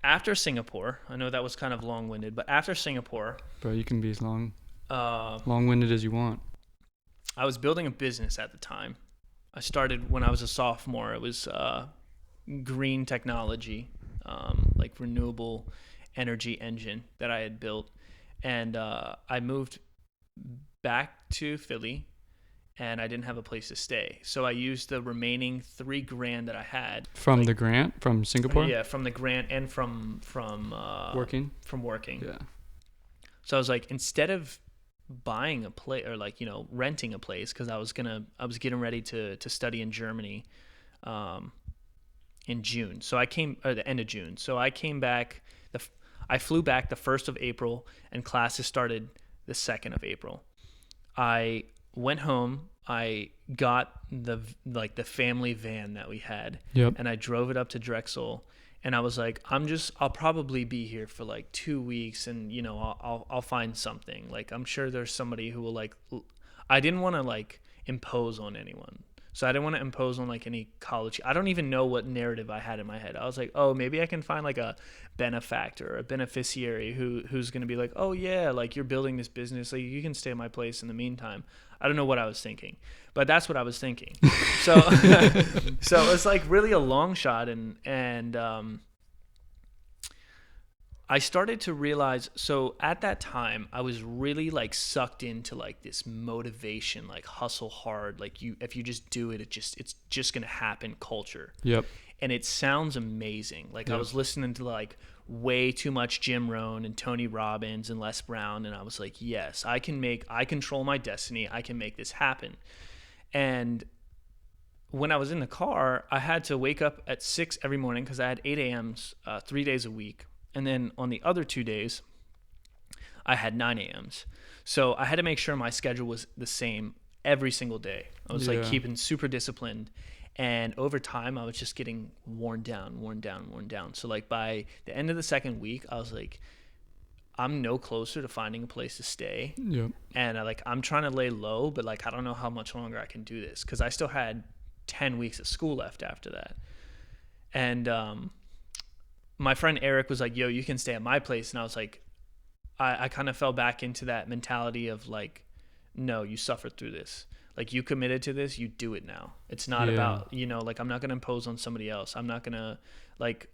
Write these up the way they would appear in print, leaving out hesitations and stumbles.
after Singapore, I know that was kind of long-winded, but after Singapore, Bro, you can be as uh, long-winded as you want. I was building a business at the time. I started when I was a sophomore. It was green technology, like renewable energy engine that I had built. And I moved back to Philly and I didn't have a place to stay. So I used the remaining $3,000 that I had. From Like, the grant from Singapore? yeah, from the grant and Working? from working. Yeah. So I was like, instead of buying a place or like, renting a place, because I was getting ready to study in Germany um, in June. So I came, or the end of June. So I came back, I flew back the 1st of April and classes started the 2nd of April. I went home. I got the family van that we had, Yep. and I drove it up to Drexel. And I was like, I'll probably be here for like 2 weeks, and I'll find something. Like I'm sure there's somebody who will like. I didn't want to like impose on anyone. So I didn't want to impose on like any college. I don't even know what narrative I had in my head. I was like, oh, maybe I can find like a benefactor, a beneficiary who's going to be like, oh yeah, like you're building this business, like you can stay at my place in the meantime. I don't know what I was thinking, but that's what I was thinking. So so it's like really a long shot, and I started to realize, so at that time I was really like sucked into like this motivation, like hustle hard, like if you just do it, it's just gonna happen culture. Yep. And it sounds amazing. Like I Yep. was listening to like way too much Jim Rohn and Tony Robbins and Les Brown, and I was like, yes, I control my destiny. I can make this happen. And when I was in the car, I had to wake up at 6 every morning because I had 8 a.m.s 3 days a week. And then on the other 2 days, I had 9 a.m.s. So I had to make sure my schedule was the same every single day. I was like keeping super disciplined. And over time, I was just getting worn down, worn down, worn down. So like by the end of the second week, I was like, I'm no closer to finding a place to stay. Yep. And I'm trying to lay low, but like I don't know how much longer I can do this because I still had 10 weeks of school left after that. And my friend Eric was like, yo, you can stay at my place. And I was like, I kind of fell back into that mentality of like, no, you suffered through this. Like you committed to this, you do it now. It's not about, like I'm not going to impose on somebody else. I'm not going to like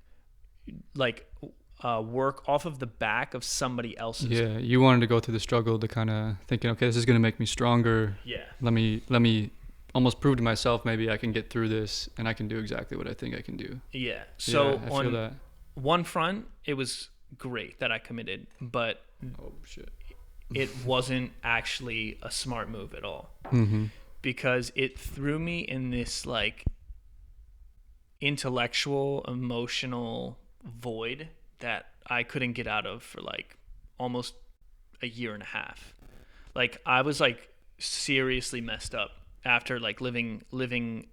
work off of the back of somebody else's. Yeah, you wanted to go through the struggle to kind of thinking, okay, this is going to make me stronger. Yeah. Let me almost prove to myself maybe I can get through this and I can do exactly what I think I can do. Yeah. So yeah, I feel that. One front, it was great that I committed, but Oh shit. it wasn't actually a smart move at all. Mm-hmm. Because it threw me in this like intellectual, emotional void that I couldn't get out of for like almost a year and a half. Like I was like seriously messed up after like living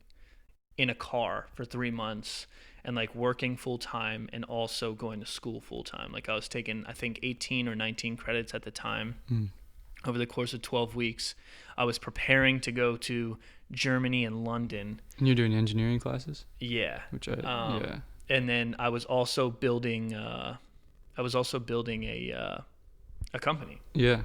in a car for 3 months and like working full time and also going to school full time. Like I was taking I think 18 or 19 credits at the time. Over the course of 12 weeks. I was preparing to go to Germany and London. And you're doing engineering classes? Yeah. Which yeah. And then I was also building a company. Yeah.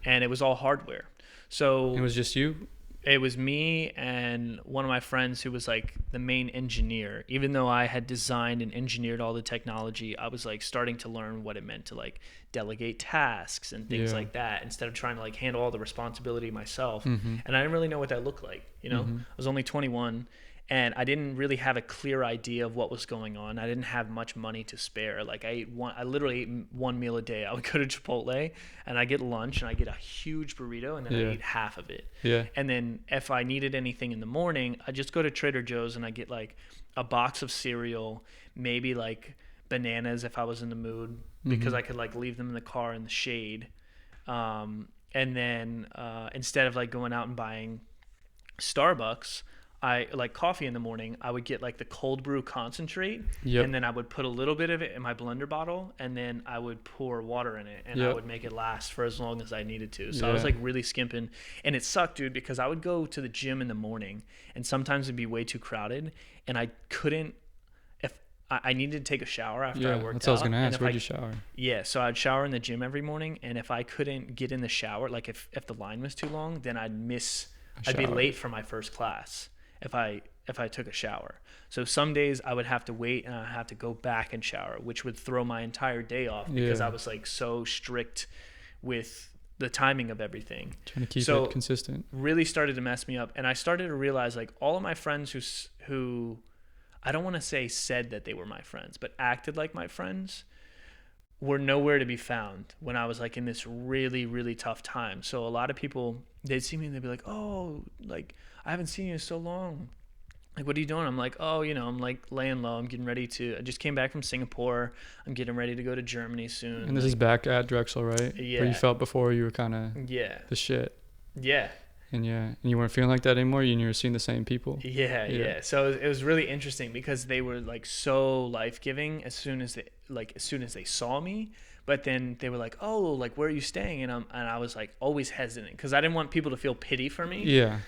And it was all hardware. So It was just you? it was me and one of my friends who was like the main engineer. Even though I had designed and engineered all the technology, I was like starting to learn what it meant to like delegate tasks and things like that instead of trying to like handle all the responsibility myself. Mm-hmm. And I didn't really know what that looked like, I was only 21 and I didn't really have a clear idea of what was going on. I didn't have much money to spare. Like I literally ate one meal a day. I would go to Chipotle and I get lunch and I get a huge burrito and then I eat half of it. Yeah. And then if I needed anything in the morning, I just go to Trader Joe's and I get like a box of cereal, maybe like bananas if I was in the mood because I could like leave them in the car in the shade. And then instead of like going out and buying Starbucks, I like coffee in the morning, I would get like the cold brew concentrate and then I would put a little bit of it in my blender bottle and then I would pour water in it and I would make it last for as long as I needed to. So I was like really skimping and it sucked, dude, because I would go to the gym in the morning and sometimes it'd be way too crowded and I couldn't, if I needed to take a shower after I Yeah, worked that's what I was out. gonna And ask. if Where'd you shower? yeah, so I'd shower in the gym every morning, and if I couldn't get in the shower, like if the line was too long, then A I'd be shower. late for my first class if I took a shower. So some days I would have to wait and I'd have to go back and shower, which would throw my entire day off because Yeah. I was like so strict with the timing of everything. Trying to keep So it consistent. really started to mess me up, and I started to realize like all of my friends who I don't want to say said that they were my friends, but acted like my friends were nowhere to be found when I was like in this really, really tough time. So a lot of people, they'd see me and they'd be like, oh, like, I haven't seen you in so long. Like, what are you doing? I'm like, oh, I'm like laying low. I'm getting ready I just came back from Singapore. I'm getting ready to go to Germany soon. And this is back at Drexel, right? Yeah. Where you felt before you were kind of Yeah. the shit. Yeah. And and you weren't feeling like that anymore. You were seeing the same people. Yeah. So it was really interesting because they were like so life-giving as soon as they saw me, but then they were like, "Oh, like where are you staying?" And I was like always hesitant because I didn't want people to feel pity for me. Yeah.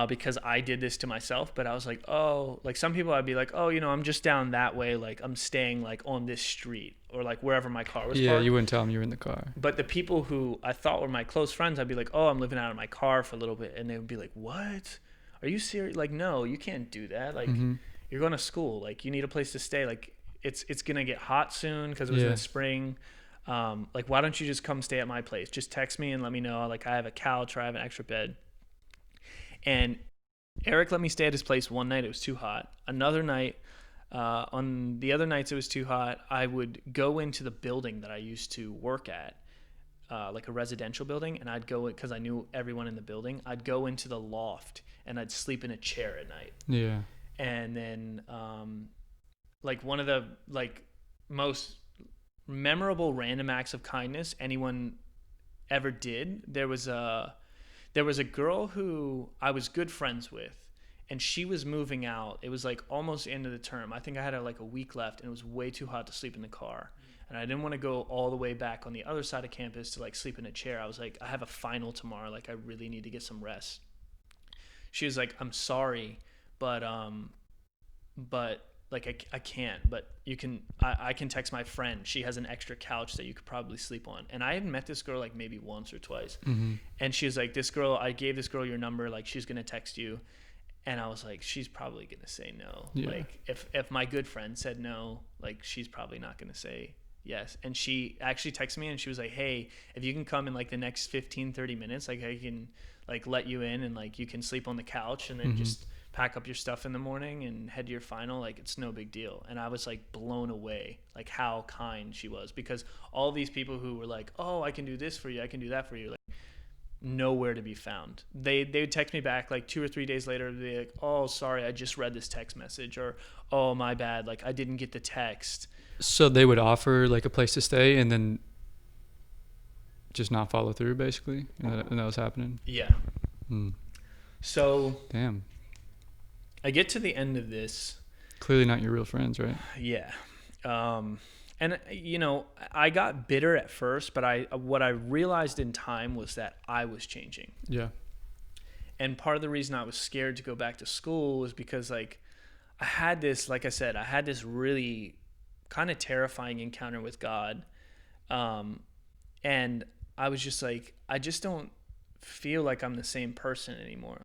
Because I did this to myself, but I was like, oh, like some people I'd be like, oh, I'm just down that way, like I'm staying like on this street or like wherever my car was Yeah, parked. you wouldn't tell them you were in the car. But the people who I thought were my close friends, I'd be like, oh, I'm living out of my car for a little bit, and they would be like, what? Are you serious? Like, no, you can't do that. Like, you're going to school. Like, you need a place to stay. Like, it's gonna get hot soon because it was in the spring. Like, why don't you just come stay at my place? Just text me and let me know. Like, I have a couch or I have an extra bed. And Eric let me stay at his place one night. It was too hot. Another night, on the other nights it was too hot, I would go into the building that I used to work at, like a residential building, and I'd go because I knew everyone in the building. I'd go into the loft and I'd sleep in a chair at night. Yeah. And then, like one of the like most memorable random acts of kindness anyone ever did, there was a girl who I was good friends with, and she was moving out. It was like almost into the term. I think I had like a week left, and it was way too hot to sleep in the car. And I didn't want to go all the way back on the other side of campus to like sleep in a chair. I was like, I have a final tomorrow. Like, I really need to get some rest. She was like, I'm sorry, but like I can't, but you can, I can text my friend. She has an extra couch that you could probably sleep on. And I had met this girl like maybe once or twice. And she was like, I gave this girl your number, like she's going to text you. And I was like, she's probably going to say no. Yeah. Like if my good friend said no, like she's probably not going to say yes. And she actually texted me and she was like, hey, if you can come in like the next 15-30 minutes, like I can like let you in and like you can sleep on the couch and then just pack up your stuff in the morning and head to your final. Like, it's no big deal. And I was like blown away, like how kind she was, because all these people who were like, oh, I can do this for you, I can do that for you, like nowhere to be found. They would text me back like 2 or 3 days later. They'd be like, oh, sorry, I just read this text message, or oh, my bad, like I didn't get the text. So they would offer like a place to stay and then just not follow through, basically, and that was happening. Yeah. Hmm. So Damn. I get to the end of this. Clearly not your real friends, right? Yeah. And I got bitter at first, but what I realized in time was that I was changing. Yeah. And part of the reason I was scared to go back to school was because like I had this really kind of terrifying encounter with God. And I was just like, I just don't feel like I'm the same person anymore.